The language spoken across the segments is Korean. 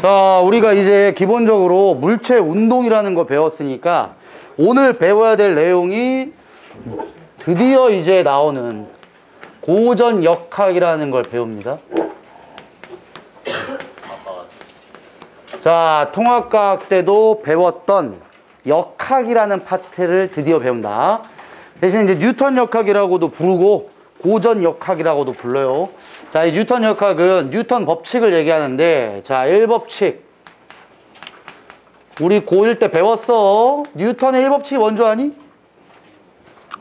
자, 우리가 이제 기본적으로 물체 운동이라는 거 배웠으니까 오늘 배워야 될 내용이 드디어 이제 나오는 고전 역학이라는 걸 배웁니다. 자, 통합과학 때도 배웠던 역학이라는 파트를 드디어 배운다. 대신 이제 뉴턴 역학이라고도 부르고 고전 역학이라고도 불러요. 자, 이 뉴턴 역학은 뉴턴 법칙을 얘기하는데, 자, 1법칙. 우리 고1 때 배웠어. 뉴턴의 1법칙이 뭔지 아니?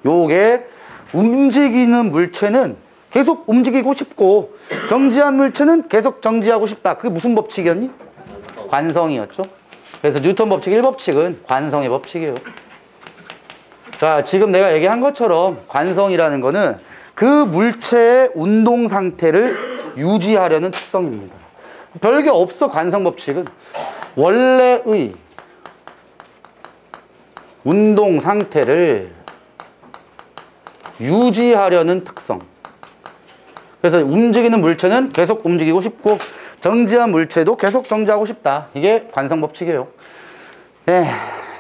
요게 움직이는 물체는 계속 움직이고 싶고 정지한 물체는 계속 정지하고 싶다. 그게 무슨 법칙이었니? 관성이었죠. 그래서 뉴턴 법칙 1법칙은 관성의 법칙이에요. 자, 지금 내가 얘기한 것처럼 관성이라는 거는 그 물체의 운동 상태를 유지하려는 특성입니다. 별게 없어. 관성 법칙은 원래의 운동 상태를 유지하려는 특성. 그래서 움직이는 물체는 계속 움직이고 싶고 정지한 물체도 계속 정지하고 싶다. 이게 관성 법칙이에요. 네,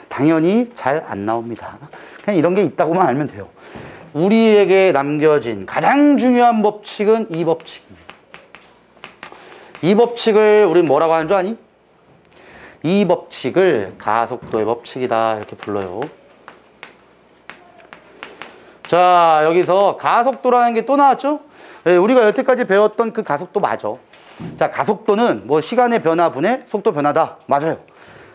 당연히 잘 안 나옵니다. 그냥 이런 게 있다고만 알면 돼요. 우리에게 남겨진 가장 중요한 법칙은 이 법칙입니다. 이 법칙을 우린 뭐라고 하는 줄 아니? 이 법칙을 가속도의 법칙이다 이렇게 불러요. 자, 여기서 가속도라는 게 또 나왔죠? 네, 우리가 여태까지 배웠던 그 가속도 맞아. 자, 가속도는 뭐 시간의 변화 분의 속도 변화다. 맞아요.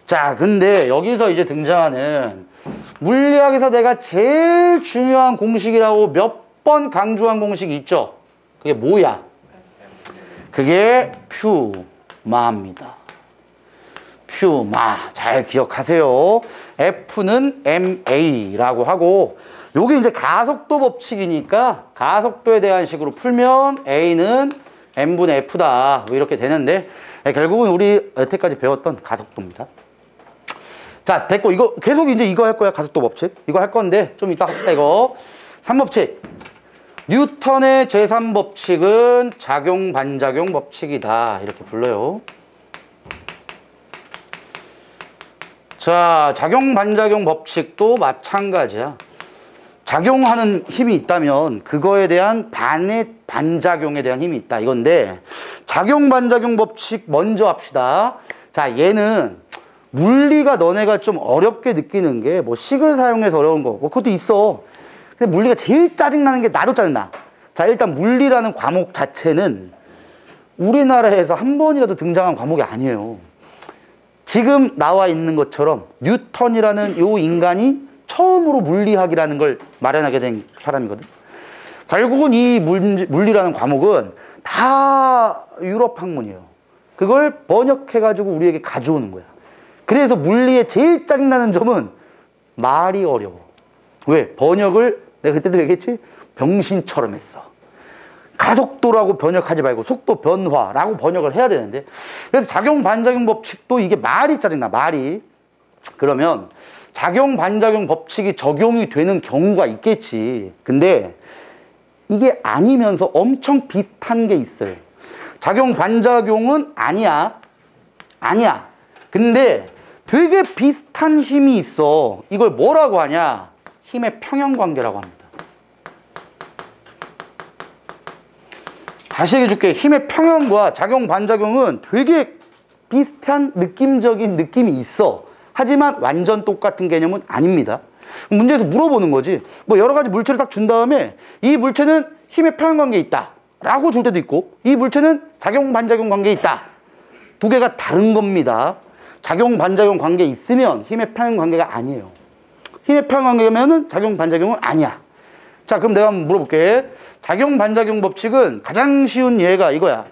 자, 근데 여기서 이제 등장하는 물리학에서 내가 제일 중요한 공식이라고 몇 번 강조한 공식이 있죠? 그게 뭐야? 그게 퓨마입니다. 퓨마. 잘 기억하세요. F는 ma라고 하고 요게 이제 가속도 법칙이니까 가속도에 대한 식으로 풀면 A는 m분의 F다. 뭐 이렇게 되는데 결국은 우리 여태까지 배웠던 가속도입니다. 자, 됐고. 이거 계속 이제 이거 할 거야. 가속도 법칙. 이거 할 건데 좀 이따 합시다. 이거 3법칙. 뉴턴의 제3법칙은 작용 반작용 법칙이다. 이렇게 불러요. 자, 작용 반작용 법칙도 마찬가지야. 작용하는 힘이 있다면 그거에 대한 반작용에 대한 힘이 있다 이건데, 작용 반작용 법칙 먼저 합시다. 자, 얘는 물리가 너네가 좀 어렵게 느끼는 게 뭐 식을 사용해서 어려운 거 뭐 그것도 있어. 근데 물리가 제일 짜증나는 게 나도 짜증나. 자, 일단 물리라는 과목 자체는 우리나라에서 한 번이라도 등장한 과목이 아니에요. 지금 나와 있는 것처럼 뉴턴이라는 요 인간이 처음으로 물리학이라는 걸 마련하게 된 사람이거든. 결국은 이 물리라는 과목은 다 유럽 학문이에요. 그걸 번역해가지고 우리에게 가져오는 거야. 그래서 물리의 제일 짜증나는 점은 말이 어려워. 왜? 번역을 내가 그때도 얘기했지? 병신처럼 했어. 가속도라고 번역하지 말고 속도 변화라고 번역을 해야 되는데, 그래서 작용 반작용 법칙도 이게 말이 짜증나. 말이. 그러면 작용 반작용 법칙이 적용이 되는 경우가 있겠지. 근데 이게 아니면서 엄청 비슷한 게 있어요. 작용 반작용은 아니야. 근데 되게 비슷한 힘이 있어. 이걸 뭐라고 하냐? 힘의 평형관계라고 합니다. 다시 얘기해줄게. 힘의 평형과 작용 반작용은 되게 비슷한 느낌적인 느낌이 있어. 하지만 완전 똑같은 개념은 아닙니다. 문제에서 물어보는 거지. 뭐 여러 가지 물체를 딱 준 다음에 이 물체는 힘의 평형관계에 있다 라고 줄 때도 있고, 이 물체는 작용 반작용 관계에 있다. 두 개가 다른 겁니다. 작용 반작용 관계에 있으면 힘의 평형관계가 아니에요. 힘의 평형관계면은 작용 반작용은 아니야. 자, 그럼 내가 한번 물어볼게. 작용 반작용 법칙은 가장 쉬운 예가 이거야.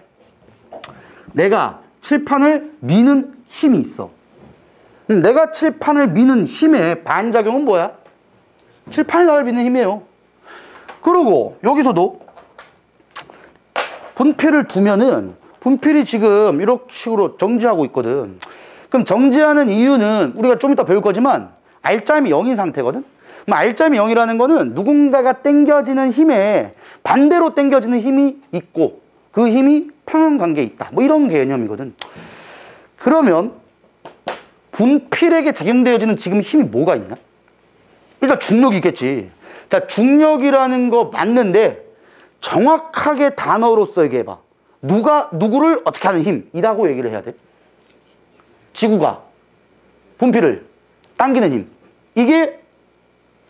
내가 칠판을 미는 힘이 있어. 내가 칠판을 미는 힘의 반작용은 뭐야? 칠판이 나를 미는 힘이에요. 그리고 여기서도 분필을 두면은 분필이 지금 이런 식으로 정지하고 있거든. 그럼 정지하는 이유는 우리가 좀 이따 배울 거지만 알짜임이 0인 상태거든. 그럼 R점이 0이라는 거는 누군가가 당겨지는 힘에 반대로 당겨지는 힘이 있고 그 힘이 평형관계에 있다. 뭐 이런 개념이거든. 그러면 분필에게 작용되어지는 지금 힘이 뭐가 있나? 일단 중력이 있겠지. 자, 중력이라는 거 맞는데 정확하게 단어로서 얘기해봐. 누구를 어떻게 하는 힘이라고 얘기를 해야 돼? 지구가 분필을 당기는 힘. 이게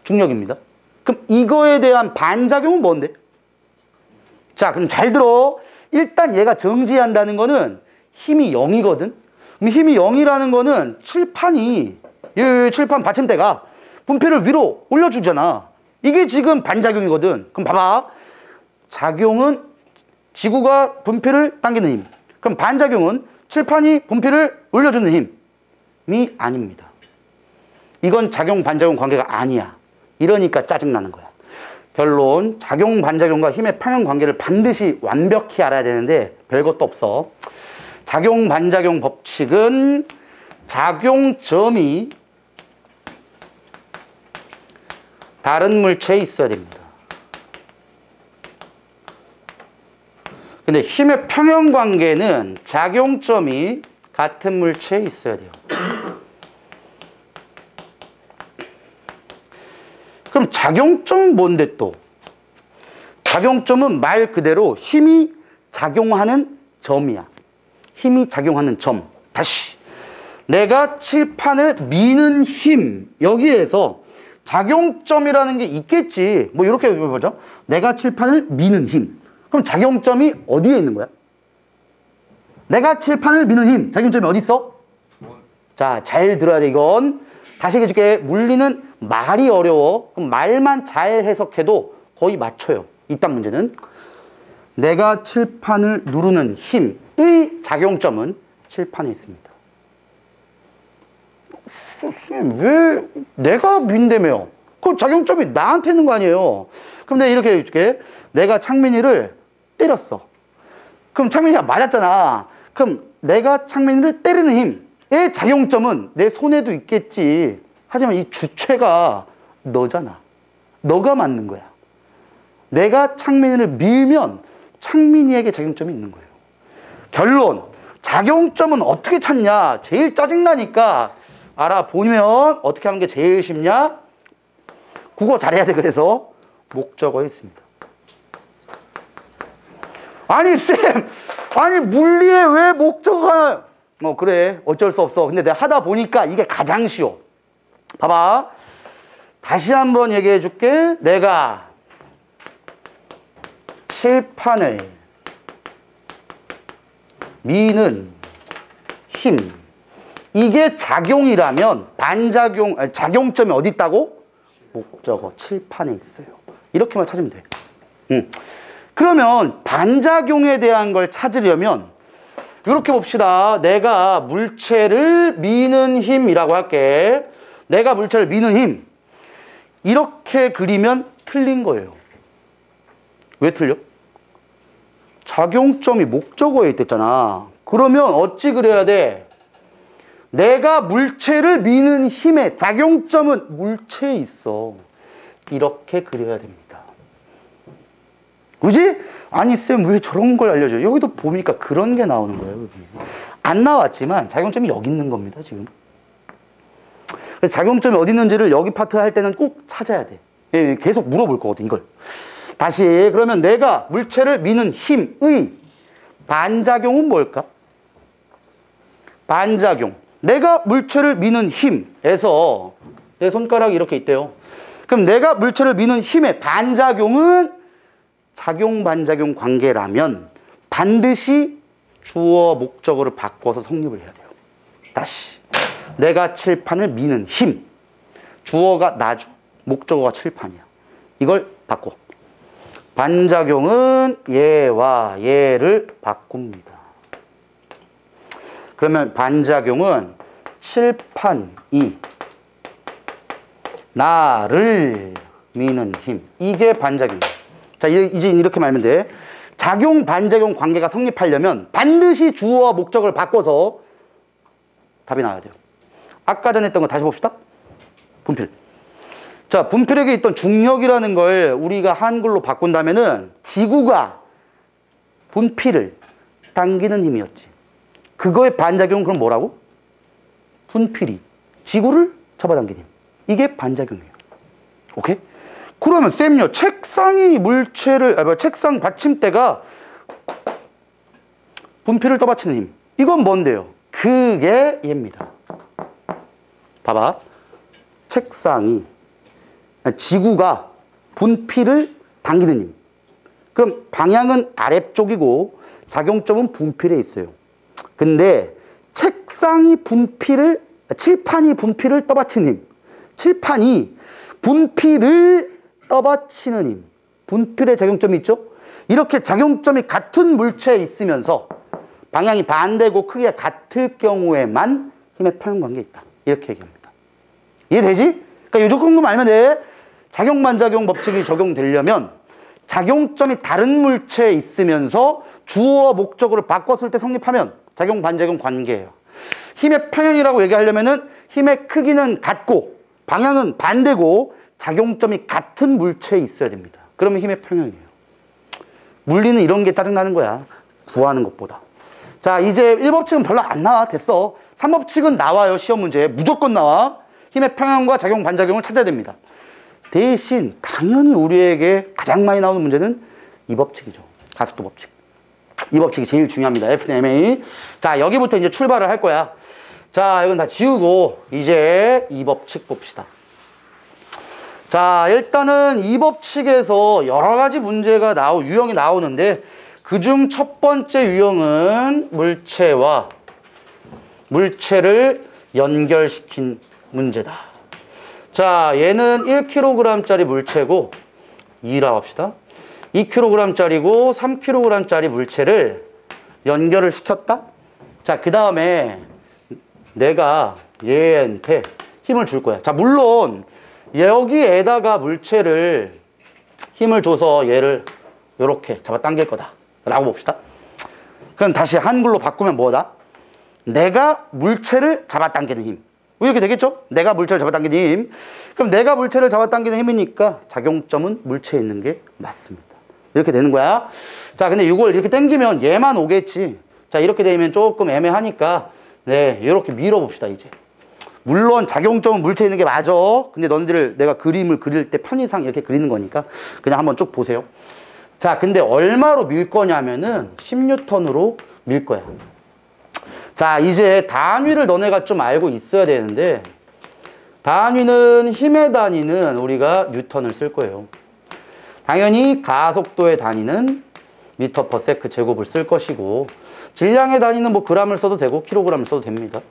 중력입니다. 그럼 이거에 대한 반작용은 뭔데? 자, 그럼 잘 들어. 일단 얘가 정지한다는 거는 힘이 0이거든. 그럼 힘이 0이라는 거는 칠판이, 칠판 받침대가 분필을 위로 올려주잖아. 이게 지금 반작용이거든. 그럼 봐봐. 작용은 지구가 분필을 당기는 힘. 그럼 반작용은 칠판이 분필을 올려주는 힘이 아닙니다. 이건 작용 반작용 관계가 아니야. 이러니까 짜증나는 거야. 결론, 작용 반작용과 힘의 평형 관계를 반드시 완벽히 알아야 되는데 별것도 없어. 작용 반작용 법칙은 작용점이 다른 물체에 있어야 됩니다. 근데 힘의 평형 관계는 작용점이 같은 물체에 있어야 돼요. 그럼 작용점은 뭔데 또? 작용점은 말 그대로 힘이 작용하는 점이야. 힘이 작용하는 점. 다시. 내가 칠판을 미는 힘. 여기에서 작용점이라는 게 있겠지. 뭐 이렇게 보죠. 내가 칠판을 미는 힘. 그럼 작용점이 어디에 있는 거야? 내가 칠판을 미는 힘. 작용점이 어디 있어? 자, 잘 들어야 돼, 이건. 다시 얘기해줄게. 물리는 말이 어려워. 그럼 말만 잘 해석해도 거의 맞춰요. 이딴 문제는. 내가 칠판을 누르는 힘의 작용점은 칠판에 있습니다. 선생님, 왜 내가 민다며요? 그럼 작용점이 나한테 있는 거 아니에요? 그럼 내가 이렇게 해줄게. 내가 창민이를 때렸어. 그럼 창민이가 맞았잖아. 그럼 내가 창민이를 때리는 힘의 작용점은 내 손에도 있겠지. 하지만 이 주체가 너잖아. 너가 맞는 거야. 내가 창민이를 밀면 창민이에게 작용점이 있는 거예요. 결론, 작용점은 어떻게 찾냐? 제일 짜증나니까 알아보면 어떻게 하는 게 제일 쉽냐? 국어 잘해야 돼. 그래서 목적어에 있습니다. 아니 쌤, 아니 물리에 왜 목적어가 그래, 어쩔 수 없어. 근데 내가 하다 보니까 이게 가장 쉬워. 봐봐, 다시 한번 얘기해 줄게. 내가 칠판을 미는 힘, 이게 작용이라면 작용점이 어디 있다고? 목적어 칠판에 있어요. 이렇게만 찾으면 돼. 그러면 반작용에 대한 걸 찾으려면 이렇게 봅시다. 내가 물체를 미는 힘이라고 할게. 내가 물체를 미는 힘. 이렇게 그리면 틀린 거예요. 왜 틀려? 작용점이 목적어에 있댔잖아. 그러면 어찌 그려야 돼? 내가 물체를 미는 힘의 작용점은 물체에 있어. 이렇게 그려야 됩니다. 그지? 아니 쌤 왜 저런 걸 알려줘요? 여기도 보니까 그런 게 나오는 거예요. 여기. 안 나왔지만 작용점이 여기 있는 겁니다. 지금. 그래서 작용점이 어디 있는지를 여기 파트 할 때는 꼭 찾아야 돼. 예, 계속 물어볼 거거든 이걸. 다시, 그러면 내가 물체를 미는 힘의 반작용은 뭘까? 반작용. 내가 물체를 미는 힘에서 내 손가락이 이렇게 있대요. 그럼 내가 물체를 미는 힘의 반작용은 작용 반작용 관계라면 반드시 주어 목적어를 바꿔서 성립을 해야 돼요. 다시, 내가 칠판을 미는 힘, 주어가 나죠. 목적어가 칠판이야. 이걸 바꿔. 반작용은 얘와 얘를 바꿉니다. 그러면 반작용은 칠판이 나를 미는 힘. 이게 반작용이에요. 자, 이제 이렇게 말하면 돼. 작용, 반작용 관계가 성립하려면 반드시 주어와 목적을 바꿔서 답이 나와야 돼요. 아까 전에 했던 거 다시 봅시다. 분필. 자, 분필에게 있던 중력이라는 걸 우리가 한글로 바꾼다면은 지구가 분필을 당기는 힘이었지. 그거의 반작용은 그럼 뭐라고? 분필이 지구를 잡아당기는 힘. 이게 반작용이에요. 오케이? 그러면 쌤요, 책상이 책상 받침대가 분필을 떠받치는 힘. 이건 뭔데요? 그게 얘입니다. 봐봐. 지구가 분필을 당기는 힘. 그럼 방향은 아래쪽이고 작용점은 분필에 있어요. 근데 칠판이 분필을 떠받치는 힘. 칠판이 분필을 떠받치는 힘. 분필의 작용점이 있죠? 이렇게 작용점이 같은 물체에 있으면서 방향이 반대고 크기가 같을 경우에만 힘의 평형관계가 있다. 이렇게 얘기합니다. 이해되지? 그러니까 이 조건만 알면 돼. 작용-반작용 법칙이 적용되려면 작용점이 다른 물체에 있으면서 주어와 목적어를 바꿨을 때 성립하면 작용-반작용 관계예요. 힘의 평형이라고 얘기하려면은 힘의 크기는 같고 방향은 반대고 작용점이 같은 물체에 있어야 됩니다. 그러면 힘의 평형이에요. 물리는 이런 게 짜증나는 거야. 구하는 것보다. 자, 이제 1법칙은 별로 안 나와. 됐어. 3법칙은 나와요. 시험 문제에. 무조건 나와. 힘의 평형과 작용, 반작용을 찾아야 됩니다. 대신 당연히 우리에게 가장 많이 나오는 문제는 이 법칙이죠. 가속도 법칙. 이 법칙이 제일 중요합니다. FMA. 자, 여기부터 이제 출발을 할 거야. 자, 이건 다 지우고 이제 이 법칙 봅시다. 자, 일단은 이 법칙에서 여러 가지 문제가 유형이 나오는데 그중 첫 번째 유형은 물체를 연결시킨 문제다. 자, 얘는 1kg짜리 물체고 2라고 합시다. 2kg짜리고 3kg짜리 물체를 연결을 시켰다. 자, 그 다음에 내가 얘한테 힘을 줄 거야. 자, 물론 여기에다가 물체를 힘을 줘서 얘를 이렇게 잡아당길 거다 라고 봅시다. 그럼 다시 한글로 바꾸면 뭐다? 내가 물체를 잡아당기는 힘. 이렇게 되겠죠? 내가 물체를 잡아당기는 힘. 그럼 내가 물체를 잡아당기는 힘이니까 작용점은 물체에 있는 게 맞습니다. 이렇게 되는 거야. 자, 근데 이걸 이렇게 당기면 얘만 오겠지. 자, 이렇게 되면 조금 애매하니까 네, 이렇게 밀어봅시다. 이제 물론 작용점은 물체에 있는 게 맞아. 근데 너희들 내가 그림을 그릴 때 편의상 이렇게 그리는 거니까 그냥 한번 쭉 보세요. 자, 근데 얼마로 밀 거냐면은 10N으로 밀 거야. 자, 이제 단위를 너네가 좀 알고 있어야 되는데 단위는 힘의 단위는 우리가 뉴턴을 쓸 거예요. 당연히 가속도의 단위는 미터 퍼 세크 제곱을 쓸 것이고 질량의 단위는 뭐 g을 써도 되고 킬로그램을 써도 됩니다.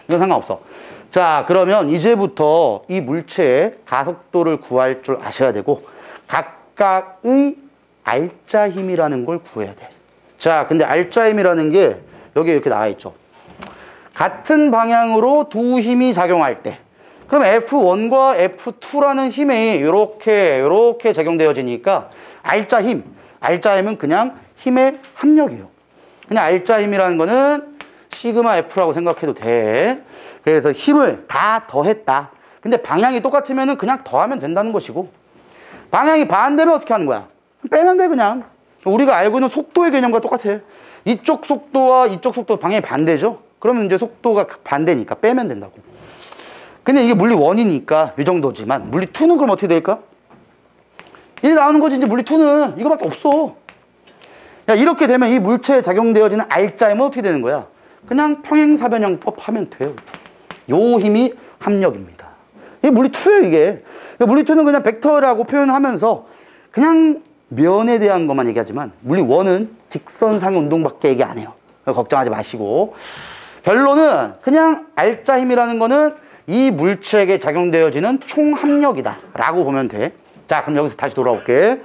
이건 상관없어. 자, 그러면 이제부터 이 물체의 가속도를 구할 줄 아셔야 되고 각각의 알짜 힘이라는 걸 구해야 돼. 자, 근데 알짜 힘이라는 게 여기 이렇게 나와 있죠. 같은 방향으로 두 힘이 작용할 때 그럼 F1과 F2라는 힘이 이렇게 작용되어지니까 알짜 힘은 그냥 힘의 합력이에요. 그냥 알짜 힘이라는 거는 시그마 F라고 생각해도 돼. 그래서 힘을 다 더했다. 근데 방향이 똑같으면 그냥 더하면 된다는 것이고 방향이 반대면 어떻게 하는 거야? 빼면 돼 그냥. 우리가 알고 있는 속도의 개념과 똑같아. 이쪽 속도와 이쪽 속도 방향이 반대죠? 그러면 이제 속도가 반대니까 빼면 된다고. 근데 이게 물리 1이니까 이 정도지만 물리 2는 그럼 어떻게 될까? 이게 나오는 거지. 이제 물리 2는 이거밖에 없어. 야, 이렇게 되면 이 물체에 작용되어지는 알짜 힘은 어떻게 되는 거야? 그냥 평행사변형법 하면 돼요. 요 힘이 합력입니다. 이게 물리 2예요 이게. 물리 2는 그냥 벡터라고 표현하면서 그냥 면에 대한 것만 얘기하지만 물리 1은 직선상의 운동밖에 얘기 안 해요. 걱정하지 마시고 결론은 그냥 알짜 힘이라는 거는 이 물체에게 작용되어지는 총합력이다 라고 보면 돼. 자, 그럼 여기서 다시 돌아올게.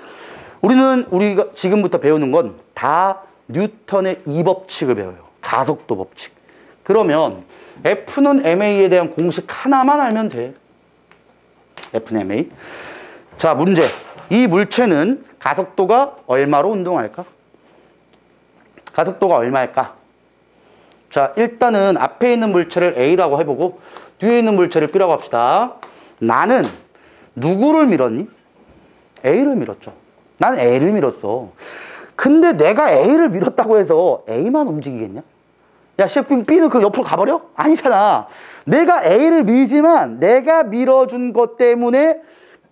우리가 지금부터 배우는 건 다 뉴턴의 이 법칙을 배워요. 가속도 법칙. 그러면 F는 ma에 대한 공식 하나만 알면 돼. F는 ma. 자, 문제. 이 물체는 가속도가 얼마로 운동할까? 가속도가 얼마일까? 자, 일단은 앞에 있는 물체를 A라고 해보고 뒤에 있는 물체를 B라고 합시다. 나는 누구를 밀었니? A를 밀었죠. 나는 A를 밀었어. 근데 내가 A를 밀었다고 해서 A만 움직이겠냐? 야, B는 그 옆으로 가버려? 아니잖아. 내가 A를 밀지만 내가 밀어준 것 때문에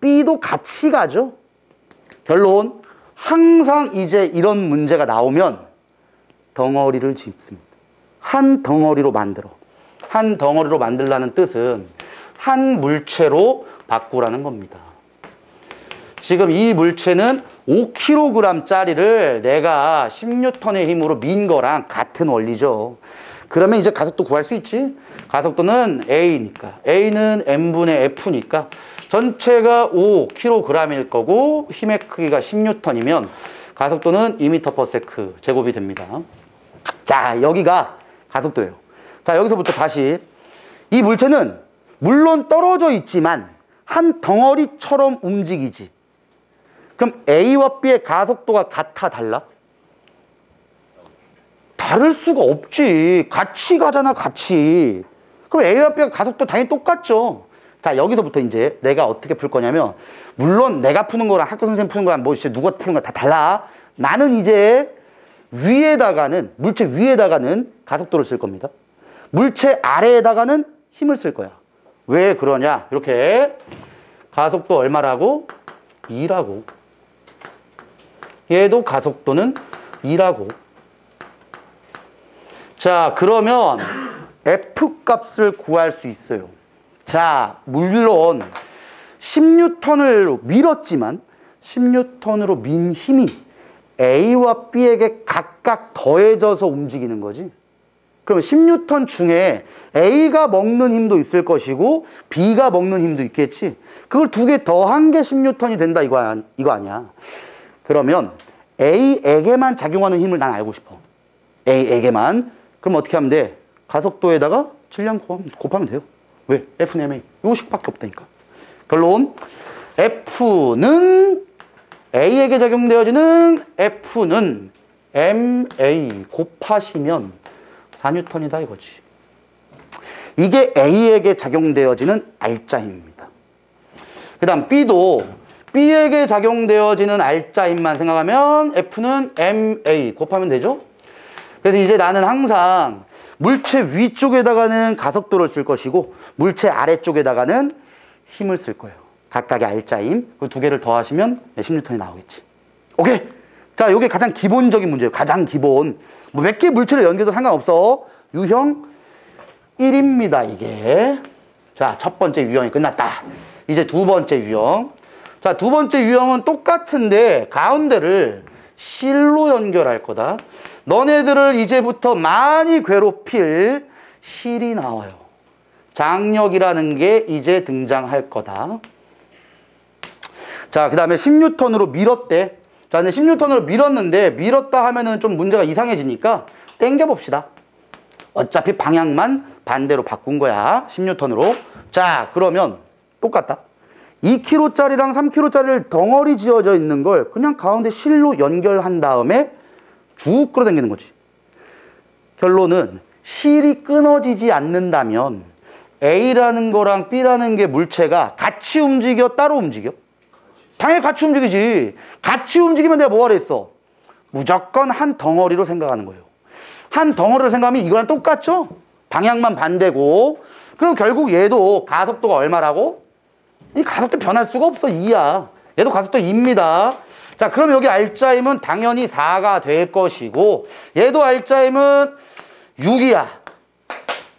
B도 같이 가죠. 결론, 항상 이제 이런 문제가 나오면 덩어리를 짚습니다. 한 덩어리로 만들어. 한 덩어리로 만들라는 뜻은 한 물체로 바꾸라는 겁니다. 지금 이 물체는 5kg짜리를 내가 10N의 힘으로 민 거랑 같은 원리죠. 그러면 이제 가속도 구할 수 있지? 가속도는 A니까. A는 M분의 F니까 전체가 5kg일 거고 힘의 크기가 10N이면 가속도는 2m/s 제곱이 됩니다. 자, 여기가 가속도예요. 자, 여기서부터 다시 이 물체는 물론 떨어져 있지만 한 덩어리처럼 움직이지. 그럼 A와 B의 가속도가 같아, 달라? 다를 수가 없지. 같이 가잖아, 같이. 그럼 A와 B가 가속도 당연히 똑같죠. 자, 여기서부터 이제 내가 어떻게 풀 거냐면, 물론 내가 푸는 거랑 학교 선생님 푸는 거랑 뭐 진짜 누가 푸는 거 다 달라. 나는 이제 위에다가는, 물체 위에다가는 가속도를 쓸 겁니다. 물체 아래에다가는 힘을 쓸 거야. 왜 그러냐? 이렇게 가속도 얼마라고? 2라고. 얘도 가속도는 2라고. 자, 그러면 F 값을 구할 수 있어요. 자, 물론 10N을 밀었지만 10N으로 민 힘이 A와 B에게 각각 더해져서 움직이는 거지. 그럼 10N 중에 A가 먹는 힘도 있을 것이고 B가 먹는 힘도 있겠지. 그걸 두 개 더한 게 10N이 된다, 이거 아니야. 그러면 A에게만 작용하는 힘을 난 알고 싶어. A에게만. 그럼 어떻게 하면 돼? 가속도에다가 질량 곱하면 돼요. 왜? F는 MA. 요식밖에 없다니까. 결론, F는 A에게 작용되어지는 F는 MA 곱하시면 4N이다 이거지. 이게 A에게 작용되어지는 R자입니다. 그 다음 B도 B에게 작용되어지는 R자임만 생각하면 F는 MA 곱하면 되죠. 그래서 이제 나는 항상 물체 위쪽에다가는 가속도를 쓸 것이고 물체 아래쪽에다가는 힘을 쓸 거예요. 각각의 R자임. 그 두 개를 더하시면 10N이 나오겠지. 오케이. 자, 이게 가장 기본적인 문제예요. 가장 기본. 뭐 몇 개 물체를 연결해도 상관없어. 유형 1입니다, 이게. 자, 첫 번째 유형이 끝났다. 이제 두 번째 유형. 자, 두 번째 유형은 똑같은데 가운데를 실로 연결할 거다. 너네들을 이제부터 많이 괴롭힐 실이 나와요. 장력이라는 게 이제 등장할 거다. 자, 그 다음에 10N으로 밀었대. 자, 근데 10N으로 밀었는데 밀었다 하면은 좀 문제가 이상해지니까 당겨봅시다. 어차피 방향만 반대로 바꾼 거야. 10N으로. 자, 그러면 똑같다. 2kg짜리랑 3kg짜리를 덩어리 지어져 있는 걸 그냥 가운데 실로 연결한 다음에 쭉 끌어당기는 거지. 결론은 실이 끊어지지 않는다면 A라는 거랑 B라는 게 물체가 같이 움직여, 따로 움직여? 당연히 같이 움직이지. 같이 움직이면 내가 뭐하라 했어? 무조건 한 덩어리로 생각하는 거예요. 한 덩어리로 생각하면 이거랑 똑같죠? 방향만 반대고. 그럼 결국 얘도 가속도가 얼마라고? 이 가속도 변할 수가 없어. 2야. 얘도 가속도 2입니다. 자, 그럼 여기 R자임은 당연히 4가 될 것이고 얘도 R자임은 6이야.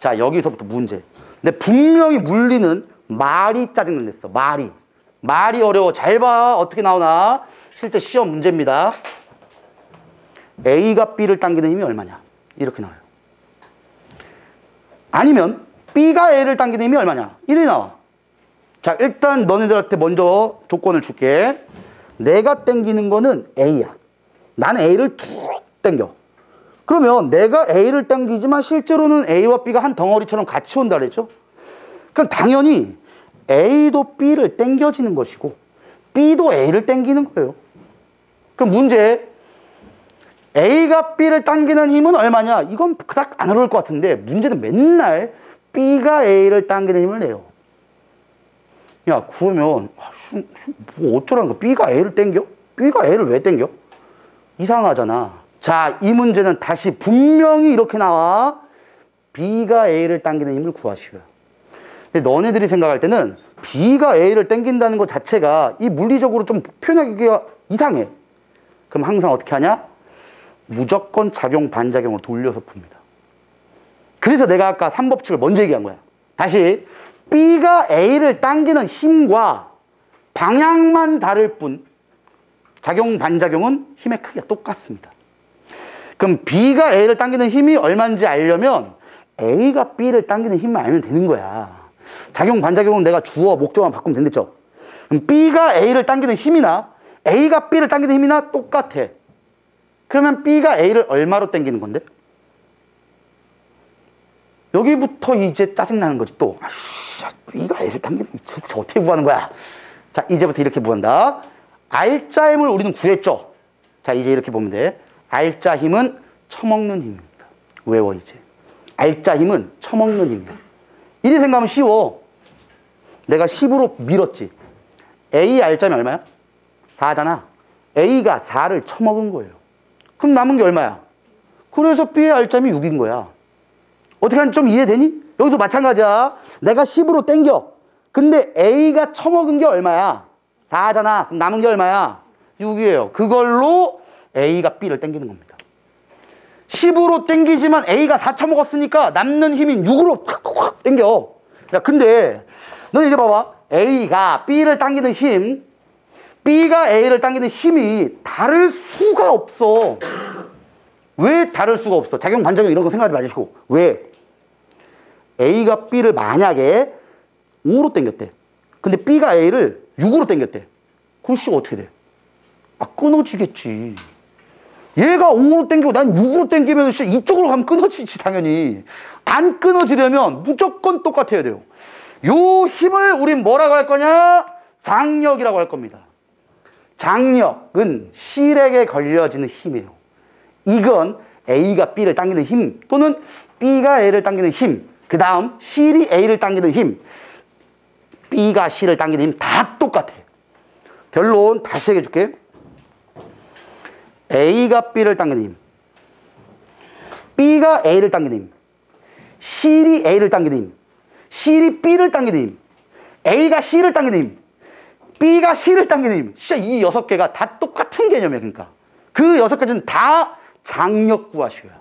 자, 여기서부터 문제. 근데 분명히 물리는 말이 짜증났어. 말이 어려워. 잘 봐. 어떻게 나오나. 실제 시험 문제입니다. A가 B를 당기는 힘이 얼마냐. 이렇게 나와요. 아니면 B가 A를 당기는 힘이 얼마냐. 이렇게 나와. 자, 일단 너네들한테 먼저 조건을 줄게. 내가 당기는 거는 A야. 나는 A를 쭉 당겨. 그러면 내가 A를 당기지만 실제로는 A와 B가 한 덩어리처럼 같이 온다 그랬죠? 그럼 당연히 A도 B를 당겨지는 것이고 B도 A를 당기는 거예요. 그럼 문제, A가 B를 당기는 힘은 얼마냐? 이건 그닥 안 어려울 것 같은데 문제는 맨날 B가 A를 당기는 힘을 내요. 야, 그러면 뭐 어쩌라는 거야? B가 A를 땡겨? B가 A를 왜 땡겨? 이상하잖아. 자, 이 문제는 다시 분명히 이렇게 나와. B가 A를 당기는 힘을 구하시고요. 근데 너네들이 생각할 때는 B가 A를 당긴다는 것 자체가 이 물리적으로 좀 표현하기가 이상해. 그럼 항상 어떻게 하냐? 무조건 작용, 반작용을 돌려서 풉니다. 그래서 내가 아까 3법칙을 먼저 얘기한 거야. 다시 B가 A를 당기는 힘과 방향만 다를 뿐 작용, 반작용은 힘의 크기가 똑같습니다. 그럼 B가 A를 당기는 힘이 얼마인지 알려면 A가 B를 당기는 힘만 알면 되는 거야. 작용, 반작용은 내가 주어, 목적어만 바꾸면 된댔죠. 그럼 B가 A를 당기는 힘이나 A가 B를 당기는 힘이나 똑같아. 그러면 B가 A를 얼마로 당기는 건데? 여기부터 이제 짜증나는 거지 또. B가 A를 당기는 도대체 어떻게 구하는 거야? 자, 이제부터 이렇게 구한다. R자 힘을 우리는 구했죠. 자, 이제 이렇게 보면 돼. R자 힘은 처먹는 힘입니다. 외워 이제. R자 힘은 처먹는 힘이야. 이리 생각하면 쉬워. 내가 10으로 밀었지. A R자면 얼마야? 4잖아. A가 4를 처먹은 거예요. 그럼 남은 게 얼마야? 그래서 B의 R자임이 6인 거야. 어떻게 하는지 좀 이해되니? 여기도 마찬가지야. 내가 10으로 땡겨. 근데 A가 처먹은 게 얼마야? 4잖아. 그럼 남은 게 얼마야? 6이에요. 그걸로 A가 B를 땡기는 겁니다. 10으로 땡기지만 A가 4 처먹었으니까 남는 힘인 6으로 탁 땡겨. 야, 근데 너는 이제 봐봐. A가 B를 당기는 힘, B가 A를 당기는 힘이 다를 수가 없어. 왜 다를 수가 없어? 작용, 반작용 이런 거 생각하지 마시고. 왜? A가 B를 만약에 5로 당겼대. 근데 B가 A를 6으로 당겼대. 그럼 C가 어떻게 돼? 아, 끊어지겠지. 얘가 5로 당기고 난 6으로 당기면 이쪽으로 가면 끊어지지 당연히. 안 끊어지려면 무조건 똑같아야 돼요. 요 힘을 우린 뭐라고 할 거냐? 장력이라고 할 겁니다. 장력은 실에게 걸려지는 힘이에요. 이건 A가 B를 당기는 힘 또는 B가 A를 당기는 힘, 그 다음 실이 A를 당기는 힘, B가 C를 당기는 힘 다 똑같아. 결론 다시 얘기해 줄게. A가 B를 당기는 힘, B가 A를 당기는 힘, 실이 A를 당기는 힘, 실이 B를 당기는 힘, A가 C를 당기는 힘, B가 C를 당기는 힘. 진짜 이 6개가 다 똑같은 개념이야. 그러니까 그 6가지는 다 장력 구하시고요.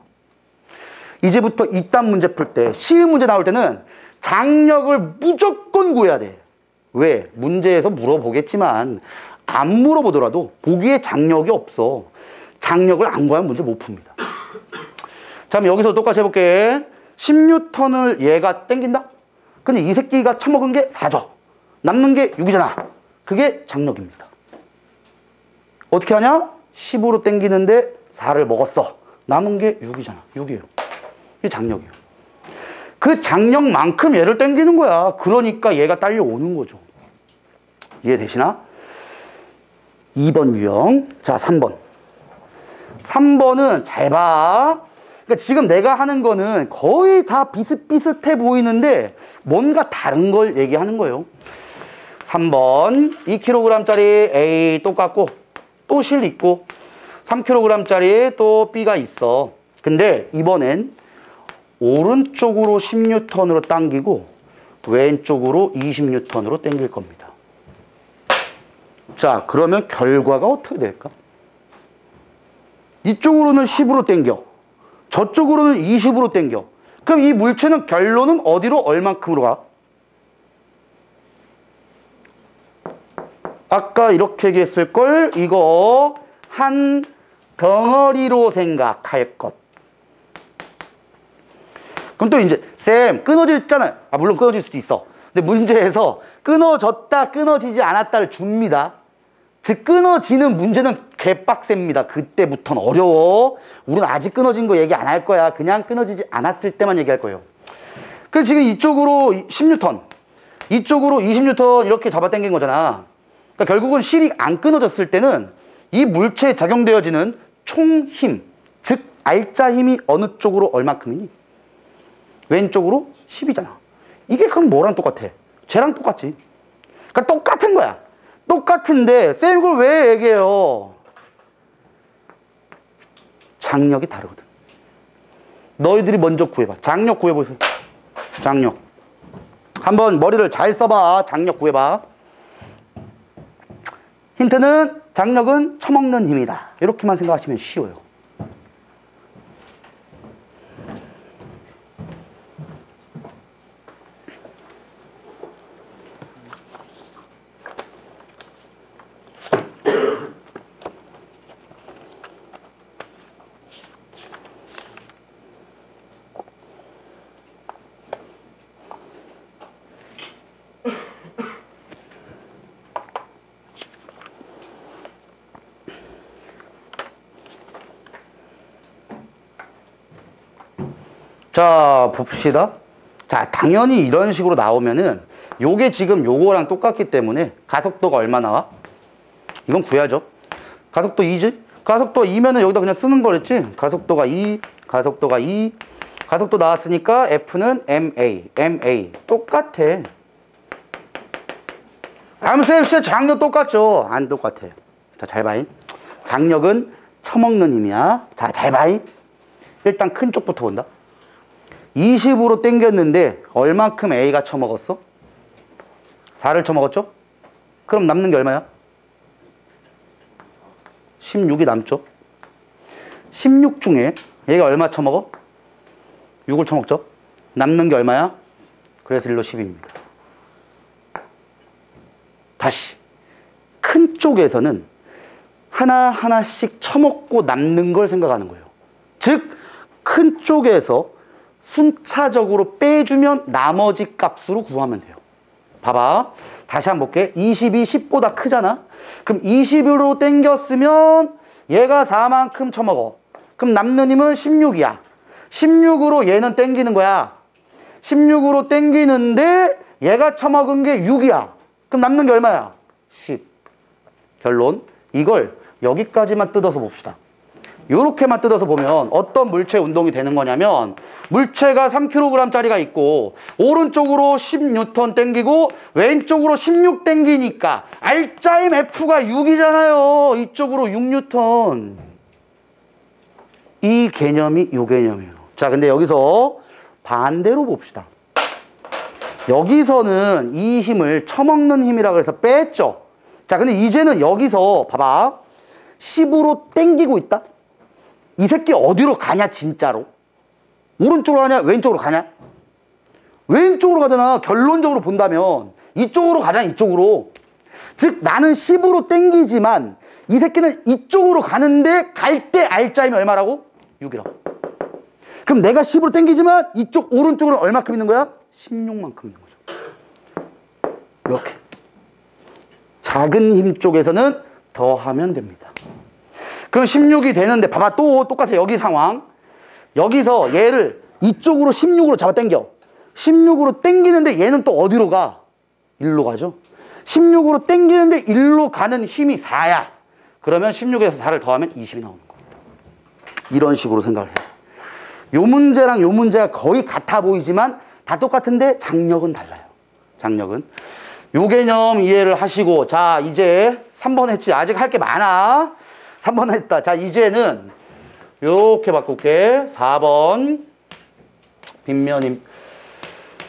이제부터 이딴 문제 풀 때, 쉬운 문제 나올 때는 장력을 무조건 구해야 돼. 왜? 문제에서 물어보겠지만 안 물어보더라도 보기에 장력이 없어. 장력을 안 구하면 문제 못 풉니다. 자, 그럼 여기서 똑같이 해볼게. 10N을 얘가 땡긴다? 근데 이 새끼가 처먹은 게 4죠. 남는 게 6이잖아. 그게 장력입니다. 어떻게 하냐? 10으로 땡기는데 4를 먹었어. 남은 게 6이잖아. 6이에요. 이게 장력이에요. 그 장력만큼 얘를 땡기는 거야. 그러니까 얘가 딸려오는 거죠. 이해되시나? 2번 유형. 자, 3번. 3번은 잘 봐. 그러니까 지금 내가 하는 거는 거의 다 비슷비슷해 보이는데 뭔가 다른 걸 얘기하는 거예요. 3번 2kg짜리 A 똑같고 또 실 있고 3kg짜리 또 B가 있어. 근데 이번엔 오른쪽으로 10N으로 당기고 왼쪽으로 20N으로 당길 겁니다. 자, 그러면 결과가 어떻게 될까? 이쪽으로는 10으로 당겨. 저쪽으로는 20으로 당겨. 그럼 이 물체는 결론은 어디로 얼만큼으로 가? 아까 이렇게 얘기했을걸? 이거 한 덩어리로 생각할 것. 그럼 또 이제 쌤 끊어졌잖아요. 아, 물론 끊어질 수도 있어. 근데 문제에서 끊어졌다 끊어지지 않았다를 줍니다. 즉 끊어지는 문제는 개빡셉니다. 그때부터는 어려워. 우리는 아직 끊어진 거 얘기 안 할 거야. 그냥 끊어지지 않았을 때만 얘기할 거예요. 그래서 지금 이쪽으로 10N, 이쪽으로 20N 이렇게 잡아당긴 거잖아. 그러니까 결국은 실이 안 끊어졌을 때는 이 물체에 작용되어지는 총 힘, 즉 R자 힘이 어느 쪽으로 얼마큼이니? 왼쪽으로 10이잖아. 이게 그럼 뭐랑 똑같아? 쟤랑 똑같지. 그러니까 똑같은 거야. 똑같은데 쌤 이걸 왜 얘기해요? 장력이 다르거든. 너희들이 먼저 구해봐. 장력 구해보세요. 장력. 한번 머리를 잘 써봐. 장력 구해봐. 힌트는 장력은 처먹는 힘이다. 이렇게만 생각하시면 쉬워요. 자, 봅시다. 자, 당연히 이런 식으로 나오면은 요게 지금 요거랑 똑같기 때문에 가속도가 얼마 나와? 이건 구해야죠. 가속도 2지? 가속도 2면은 여기다 그냥 쓰는 거랬지? 가속도가 2, 가속도가 2. 가속도 나왔으니까 F는 MA 똑같아. 쌤, 장력 똑같죠? 안 똑같아. 자, 잘 봐잉. 장력은 처먹는 힘이야. 자, 잘 봐잉. 일단 큰 쪽부터 본다. 20으로 당겼는데 얼만큼 A가 처먹었어? 4를 처먹었죠? 그럼 남는 게 얼마야? 16이 남죠? 16 중에 얘가 얼마 처먹어? 6을 처먹죠? 남는 게 얼마야? 그래서 1로 10입니다. 다시 큰 쪽에서는 하나하나씩 처먹고 남는 걸 생각하는 거예요. 즉 큰 쪽에서 순차적으로 빼주면 나머지 값으로 구하면 돼요. 봐봐. 다시 한번 볼게. 20이 10보다 크잖아. 그럼 20으로 땡겼으면 얘가 4만큼 처먹어. 그럼 남는 힘은 16이야. 16으로 얘는 땡기는 거야. 16으로 땡기는데 얘가 처먹은 게 6이야. 그럼 남는 게 얼마야? 10. 결론. 이걸 여기까지만 뜯어서 봅시다. 요렇게만 뜯어서 보면 어떤 물체 운동이 되는 거냐면 물체가 3kg짜리가 있고 오른쪽으로 10N 땡기고 왼쪽으로 16 땡기니까 알짜임 F가 6이잖아요. 이쪽으로 6N. 이 개념이 요 개념이에요. 자, 근데 여기서 반대로 봅시다. 여기서는 이 힘을 처먹는 힘이라고 해서 뺐죠. 자, 근데 이제는 여기서 봐봐. 10으로 땡기고 있다. 이 새끼 어디로 가냐 진짜로? 오른쪽으로 가냐 왼쪽으로 가냐? 왼쪽으로 가잖아. 결론적으로 본다면 이쪽으로 가잖아. 이쪽으로. 즉 나는 10으로 땡기지만 이 새끼는 이쪽으로 가는데 갈 때 알짜임이 얼마라고? 6이라고. 그럼 내가 10으로 땡기지만 이쪽 오른쪽으로 얼마큼 있는 거야? 16만큼 있는 거죠. 이렇게 작은 힘 쪽에서는 더하면 됩니다. 그럼 16이 되는데 봐봐. 또 똑같아. 여기 상황. 여기서 얘를 이쪽으로 16으로 잡아 당겨. 16으로 당기는데 얘는 또 어디로 가? 1로 가죠. 16으로 당기는데 1로 가는 힘이 4야. 그러면 16에서 4를 더하면 20이 나오는 거야. 이런 식으로 생각을 해. 요 문제랑 요 문제가 거의 같아 보이지만 다 똑같은데 장력은 달라요. 장력은. 요 개념 이해를 하시고 자 이제 3번 했지. 아직 할 게 많아. 3번 했다. 자 이제는 요렇게 바꿀게. 4번 빗면임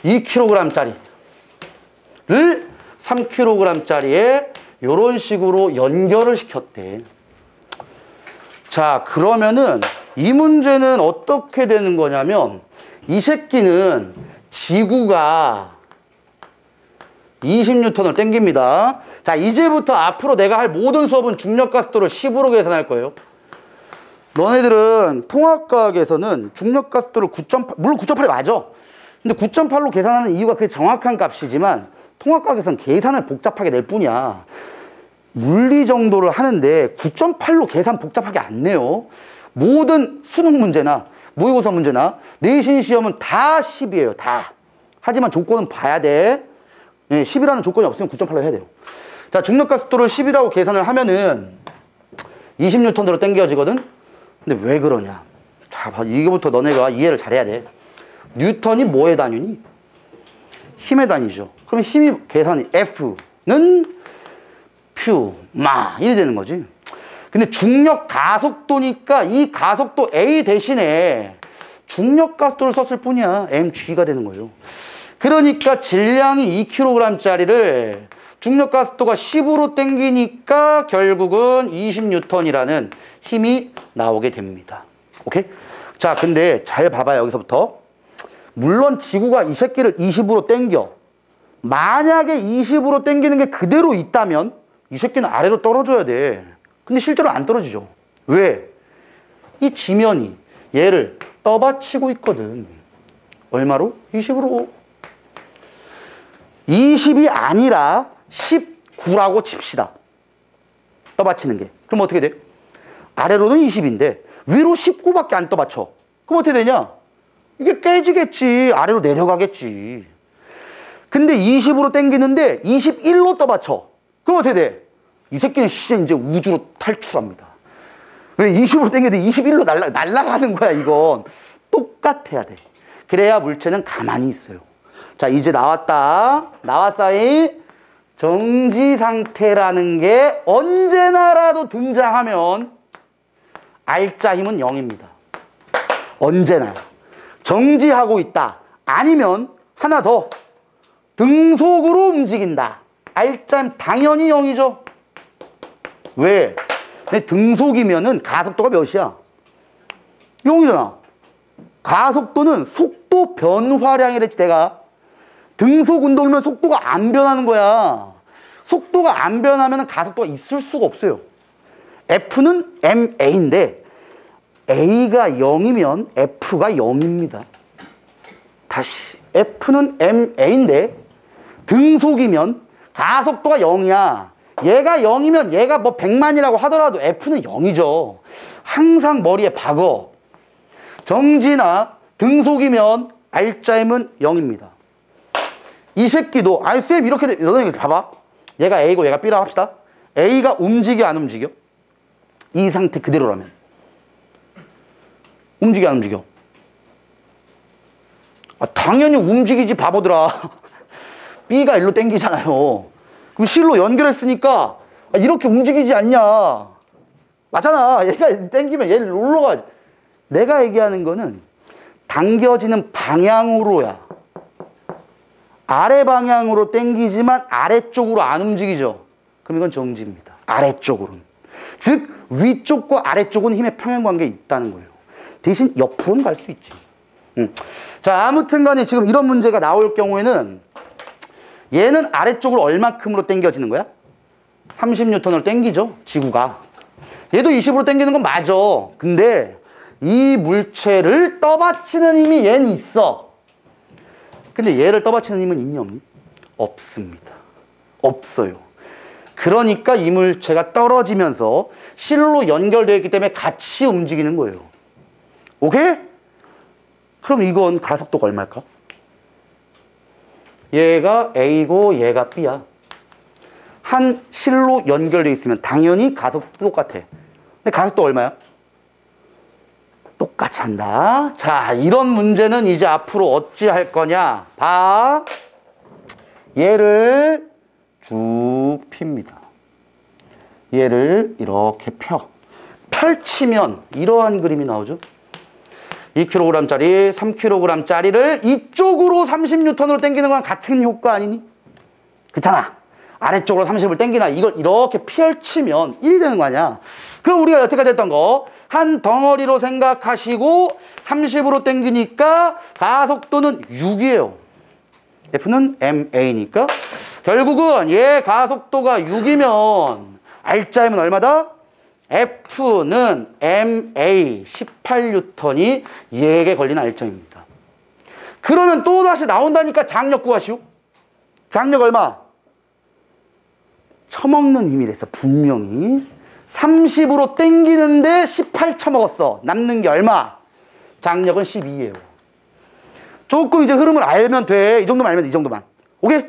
2kg짜리를 3kg짜리에 요런 식으로 연결을 시켰대. 자 그러면은 이 문제는 어떻게 되는 거냐면 이 새끼는 지구가 20N을 땡깁니다. 자 이제부터 앞으로 내가 할 모든 수업은 중력가속도를 10으로 계산할 거예요. 너네들은 통합과학에서는 중력가속도를 9.8 물론 9.8이 맞아. 근데 9.8로 계산하는 이유가 그게 정확한 값이지만 통합과학에서는 계산을 복잡하게 낼 뿐이야. 물리 정도를 하는데 9.8로 계산 복잡하게 안 내요. 모든 수능 문제나 모의고사 문제나 내신 시험은 다 10이에요. 다. 하지만 조건은 봐야 돼. 10이라는 조건이 없으면 9.8로 해야 돼요. 자, 중력가속도를 10이라고 계산을 하면은 20N으로 당겨지거든? 근데 왜 그러냐? 자, 이거부터 너네가 이해를 잘해야 돼. 뉴턴이 뭐의 단위니? 힘의 단위죠. 그럼 힘이 계산이 F. 퓨마 이래 되는 거지. 근데 중력 가속도니까 이 가속도 A 대신에 중력 가속도를 썼을 뿐이야. mg가 되는 거예요. 그러니까 질량이 2kg짜리를 중력 가속도가 10으로 당기니까 결국은 20N이라는 힘이 나오게 됩니다. 오케이? 자, 근데 잘 봐봐요. 여기서부터. 물론 지구가 이 새끼를 20으로 당겨. 만약에 20으로 당기는 게 그대로 있다면 이 새끼는 아래로 떨어져야 돼. 근데 실제로 안 떨어지죠. 왜? 이 지면이 얘를 떠받치고 있거든. 얼마로? 20으로. 20이 아니라 19라고 칩시다. 떠받치는 게. 그럼 어떻게 돼? 아래로는 20인데 위로 19밖에 안 떠받쳐. 그럼 어떻게 되냐? 이게 깨지겠지. 아래로 내려가겠지. 근데 20으로 당기는데 21로 떠받쳐. 그럼 어떻게 돼? 이 새끼는 이제 우주로 탈출합니다. 왜 20으로 당기는데 21로 날아가는 거야, 이건. 똑같아야 돼. 그래야 물체는 가만히 있어요. 자, 이제 나왔다. 나왔어이. 정지 상태라는 게 언제나라도 등장하면 알짜 힘은 0입니다. 언제나. 정지하고 있다. 아니면 하나 더. 등속으로 움직인다. 알짜 힘 당연히 0이죠. 왜? 근데 등속이면은 가속도가 몇이야? 0이잖아. 가속도는 속도 변화량이랬지, 내가. 등속 운동이면 속도가 안 변하는 거야. 속도가 안 변하면 가속도가 있을 수가 없어요. F는 ma인데 A가 0이면 F가 0입니다. 다시. F는 ma인데 등속이면 가속도가 0이야. 얘가 0이면 얘가 뭐 100만이라고 하더라도 F는 0이죠. 항상 머리에 박어. 정지나 등속이면 알짜임은 0입니다. 이 새끼도, 아니, 쌤, 이렇게 돼. 너네 봐봐. 얘가 A고 얘가 B라고 합시다. A가 움직여, 안 움직여? 이 상태 그대로라면. 움직여, 안 움직여? 아, 당연히 움직이지, 바보들아. B가 일로 당기잖아요. 그럼 C로 연결했으니까 이렇게 움직이지 않냐. 맞잖아. 얘가 당기면 얘를 올라가. 내가 얘기하는 거는 당겨지는 방향으로야. 아래 방향으로 당기지만 아래쪽으로 안 움직이죠. 그럼 이건 정지입니다. 아래쪽으로는. 즉 위쪽과 아래쪽은 힘의 평행관계에 있다는 거예요. 대신 옆으로는 갈 수 있지. 자, 아무튼 간에 지금 이런 문제가 나올 경우에는 얘는 아래쪽으로 얼마큼으로 당겨지는 거야? 30N을 당기죠, 지구가. 얘도 20으로 당기는 건 맞아. 근데 이 물체를 떠받치는 힘이 얘는 있어. 근데 얘를 떠받치는 힘은 있니 없니? 없습니다. 없어요. 그러니까 이 물체가 떨어지면서 실로 연결되어 있기 때문에 같이 움직이는 거예요. 오케이? 그럼 이건 가속도가 얼마일까? 얘가 A고 얘가 B야. 한 실로 연결되어 있으면 당연히 가속도 똑같아. 근데 가속도 얼마야? 똑같이 한다. 자, 이런 문제는 이제 앞으로 어찌 할 거냐? 봐. 얘를 쭉 핍니다. 얘를 이렇게 펴. 펼치면 이러한 그림이 나오죠. 2kg짜리, 3kg짜리를 이쪽으로 30N으로 당기는 건 같은 효과 아니니? 그렇잖아. 아래쪽으로 30을 당기나 이걸 이렇게 펼치면 1이 되는 거 아니야. 그럼 우리가 여태까지 했던 거 한 덩어리로 생각하시고 30으로 당기니까 가속도는 6이에요. F는 ma니까 결국은 얘 가속도가 6이면 알짜임은 얼마다? F는 ma 18N이 얘에게 걸리는 알짜입니다. 그러면 또다시 나온다니까 장력 구하시오. 장력 얼마? 처먹는 힘이 됐어. 분명히 30으로 땡기는데 18 처먹었어. 남는 게 얼마? 장력은 12예요. 조금 이제 흐름을 알면 돼. 이 정도만 알면 돼. 이 정도만. 오케이?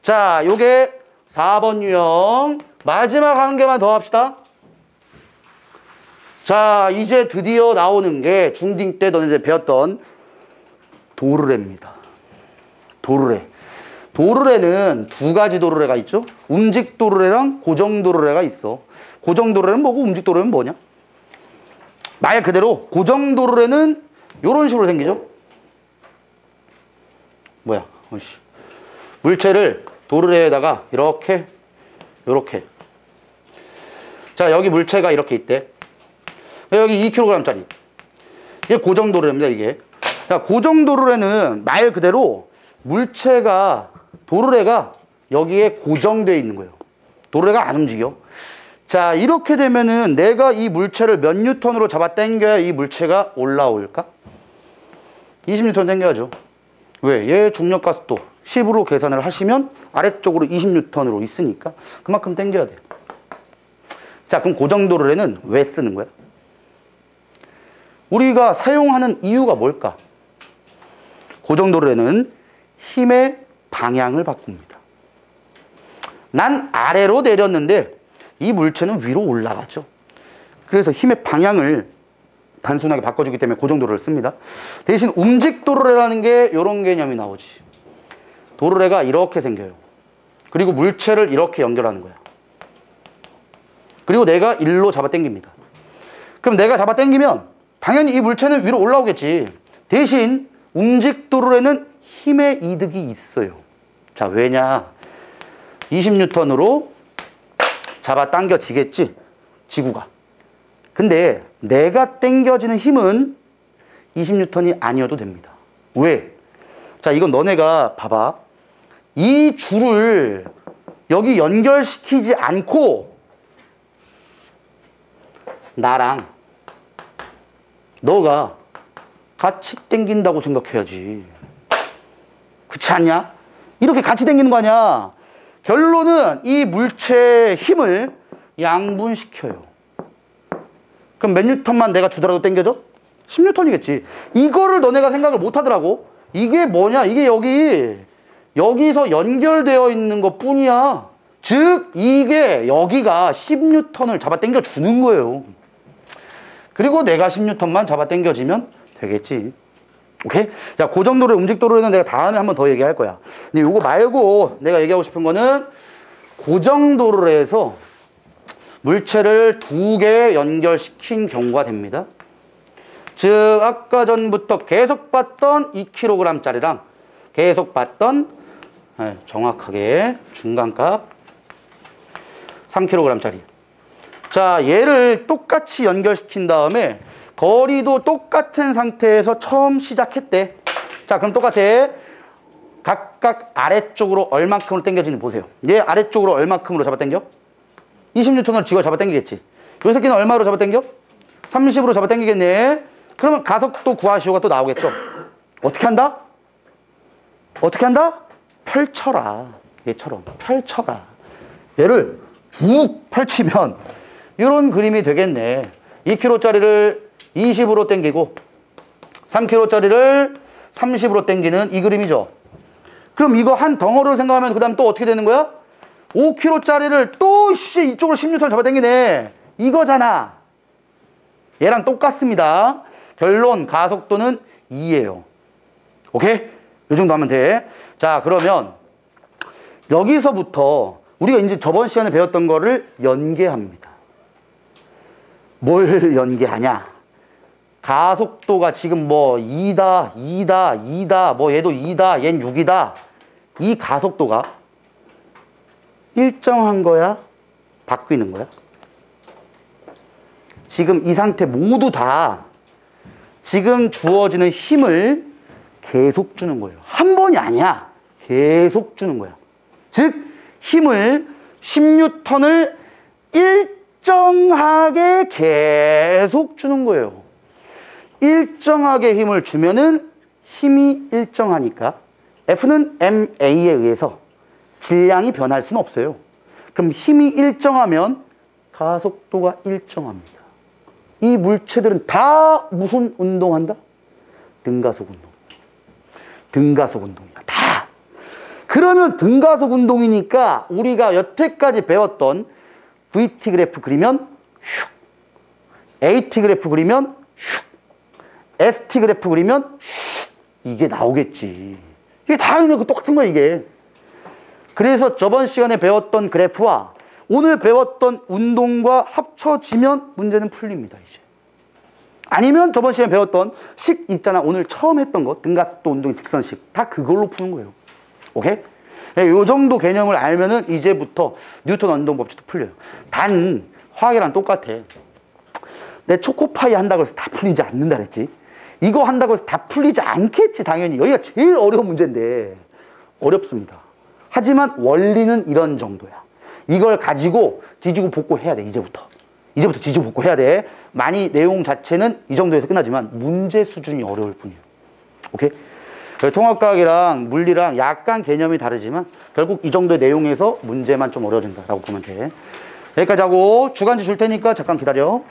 자, 요게 4번 유형. 마지막 한 개만 더 합시다. 자, 이제 드디어 나오는 게 중딩 때 너네들 배웠던 도르래입니다. 도르래. 도르래는 두 가지 도르래가 있죠. 움직 도르래랑 고정 도르래가 있어. 고정 도르래는 뭐고 움직 도르래는 뭐냐? 말 그대로 고정 도르래는 이런 식으로 생기죠. 뭐야? 어이씨. 물체를 도르래에다가 이렇게 자, 여기 물체가 이렇게 있대. 여기 2kg짜리. 이게 고정 도르래입니다, 이게. 자, 고정 도르래는 말 그대로 물체가 도르래가 여기에 고정되어 있는 거예요. 도르래가 안 움직여. 자, 이렇게 되면은 내가 이 물체를 몇 뉴턴으로 잡아 당겨야 이 물체가 올라올까? 20뉴턴 당겨야죠. 왜? 얘 중력 가속도 10으로 계산을 하시면 아래쪽으로 20뉴턴으로 있으니까 그만큼 당겨야 돼요. 자, 그럼 고정 도르래는 왜 쓰는 거야? 우리가 사용하는 이유가 뭘까? 고정 도르래는 힘의 방향을 바꿉니다. 난 아래로 내렸는데 이 물체는 위로 올라가죠. 그래서 힘의 방향을 단순하게 바꿔주기 때문에 고정 도르래를 씁니다. 대신 움직 도르래라는 게 이런 개념이 나오지. 도르래가 이렇게 생겨요. 그리고 물체를 이렇게 연결하는 거야. 그리고 내가 일로 잡아 당깁니다. 그럼 내가 잡아 당기면 당연히 이 물체는 위로 올라오겠지. 대신 움직 도르래는 힘의 이득이 있어요. 자, 왜냐? 20뉴턴으로 잡아 당겨지겠지, 지구가. 근데 내가 당겨지는 힘은 20뉴턴이 아니어도 됩니다. 왜? 자, 이건 너네가 봐봐. 이 줄을 여기 연결시키지 않고 나랑 너가 같이 당긴다고 생각해야지. 그렇지 않냐? 이렇게 같이 당기는 거 아니야. 결론은 이 물체의 힘을 양분시켜요. 그럼 몇 뉴턴만 내가 주더라도 당겨져? 10뉴턴이겠지. 이거를 너네가 생각을 못 하더라고. 이게 뭐냐? 이게 여기서 연결되어 있는 것 뿐이야. 즉, 이게 여기가 10뉴턴을 잡아 당겨 주는 거예요. 그리고 내가 10뉴턴만 잡아 당겨지면 되겠지. 오케이? 자, 고정 도르래, 움직 도르래는 내가 다음에 한번 더 얘기할 거야. 근데 이거 말고 내가 얘기하고 싶은 거는 고정 도르래에서 물체를 두 개 연결시킨 경우가 됩니다. 즉, 아까 전부터 계속 봤던 2kg짜리랑 계속 봤던 정확하게 중간값 3kg짜리. 자, 얘를 똑같이 연결시킨 다음에 거리도 똑같은 상태에서 처음 시작했대. 자, 그럼 똑같아. 각각 아래쪽으로 얼만큼으로 당겨지는지 보세요. 얘 아래쪽으로 얼만큼으로 잡아 당겨? 20뉴턴으로 쥐가 잡아 당기겠지. 요 새끼는 얼마로 잡아 당겨? 30으로 잡아 당기겠네. 그러면 가속도 구하시오가 또 나오겠죠. 어떻게 한다? 어떻게 한다? 펼쳐라. 얘처럼 펼쳐라. 얘를 쭉 펼치면 이런 그림이 되겠네. 2kg짜리를 20으로 당기고 3kg짜리를 30으로 당기는 이 그림이죠. 그럼 이거 한 덩어리로 생각하면 그 다음 또 어떻게 되는 거야? 5kg짜리를 또 이쪽으로 10뉴턴 잡아 당기네. 이거잖아. 얘랑 똑같습니다. 결론 가속도는 2예요. 오케이? 이 정도 하면 돼. 자, 그러면 여기서부터 우리가 이제 저번 시간에 배웠던 거를 연계합니다. 뭘 연계하냐? 가속도가 지금 뭐 2다, 뭐 얘도 2다, 얜 6이다. 이 가속도가 일정한 거야? 바뀌는 거야? 지금 이 상태 모두 다 지금 주어지는 힘을 계속 주는 거예요. 한 번이 아니야. 계속 주는 거야. 즉, 힘을 10뉴턴을 일정하게 계속 주는 거예요. 일정하게 힘을 주면은 힘이 일정하니까 F는 ma에 의해서 질량이 변할 수는 없어요. 그럼 힘이 일정하면 가속도가 일정합니다. 이 물체들은 다 무슨 운동한다? 등가속 운동. 등가속 운동이야. 다. 그러면 등가속 운동이니까 우리가 여태까지 배웠던 VT 그래프 그리면 슉, AT 그래프 그리면 슉, ST 그래프 그리면 슉, 이게 나오겠지. 이게 다 똑같은 거야, 이게. 그래서 저번 시간에 배웠던 그래프와 오늘 배웠던 운동과 합쳐지면 문제는 풀립니다, 이제. 아니면 저번 시간에 배웠던 식 있잖아. 오늘 처음 했던 거. 등가속도 운동의 직선식. 다 그걸로 푸는 거예요. 오케이? 네, 요 정도 개념을 알면은 이제부터 뉴턴 운동 법칙도 풀려요. 단, 화학이랑 똑같아. 내 초코파이 한다고 해서 다 풀리지 않는다 그랬지. 이거 한다고 해서 다 풀리지 않겠지, 당연히. 여기가 제일 어려운 문제인데. 어렵습니다. 하지만 원리는 이런 정도야. 이걸 가지고 지지고 볶고 해야 돼, 이제부터. 이제부터 지지고 볶고 해야 돼. 많이 내용 자체는 이 정도에서 끝나지만 문제 수준이 어려울 뿐이에요. 오케이? 통합과학이랑 물리랑 약간 개념이 다르지만 결국 이 정도의 내용에서 문제만 좀 어려워진다라고 보면 돼. 여기까지 하고 주간지 줄 테니까 잠깐 기다려.